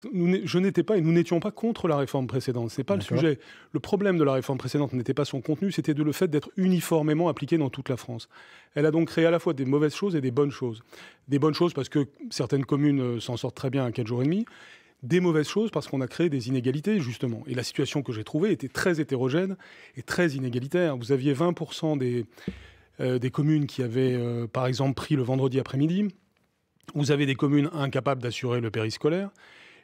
Je n'étais pas et nous n'étions pas contre la réforme précédente. C'est pas le D'accord. sujet. Le problème de la réforme précédente n'était pas son contenu, c'était le fait d'être uniformément appliquée dans toute la France. Elle a donc créé à la fois des mauvaises choses et des bonnes choses. Des bonnes choses parce que certaines communes s'en sortent très bien à 4 jours et demi. Des mauvaises choses parce qu'on a créé des inégalités, justement. Et la situation que j'ai trouvée était très hétérogène et très inégalitaire. Vous aviez 20% des communes qui avaient, par exemple, pris le vendredi après-midi. Vous avez des communes incapables d'assurer le périscolaire.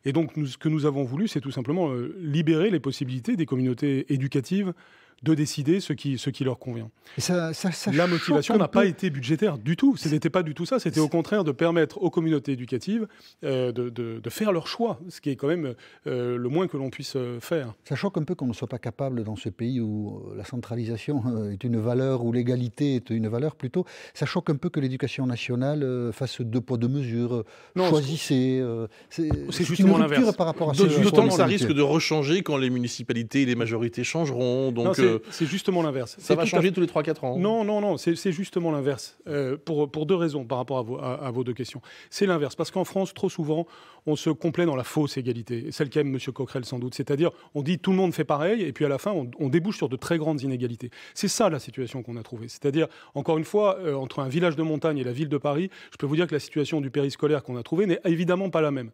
Et donc, ce que nous avons voulu, c'est tout simplement libérer les possibilités des communautés éducatives de décider ce qui leur convient. Et ça La choque motivation un n'a pas peu. été budgétaire du tout. Ce n'était pas du tout ça. C'était au contraire de permettre aux communautés éducatives de faire leur choix, ce qui est quand même le moins que l'on puisse faire. Ça choque un peu qu'on ne soit pas capable, dans ce pays où la centralisation est une valeur, où l'égalité est une valeur plutôt, ça choque un peu que l'éducation nationale fasse deux poids, deux mesures. Non, Choisissez. c'est C'est une justement rupture l'inverse. par rapport à ce. D'autant que ça risque de rechanger quand les municipalités et les majorités changeront. Non, Donc c'est justement l'inverse. ça va changer tous les 3-4 ans. Non, c'est justement l'inverse. Pour deux raisons par rapport à vos deux questions. C'est l'inverse, parce qu'en France, trop souvent, on se complaît dans la fausse égalité, celle qu'aime M. Coquerel sans doute. C'est-à-dire, on dit tout le monde fait pareil, et puis à la fin, on débouche sur de très grandes inégalités. C'est ça la situation qu'on a trouvée. C'est-à-dire, encore une fois, entre un village de montagne et la ville de Paris, je peux vous dire que la situation du périscolaire qu'on a trouvée n'est évidemment pas la même.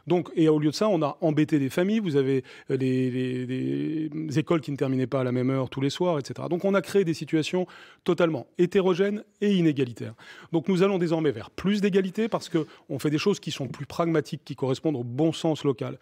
Donc, et au lieu de ça, on a embêté des familles. Vous avez les écoles qui ne terminaient pas à la même heure tous les soirs, etc. Donc, on a créé des situations totalement hétérogènes et inégalitaires. Donc, nous allons désormais vers plus d'égalité parce qu'on fait des choses qui sont plus pragmatiques, qui correspondent au bon sens local.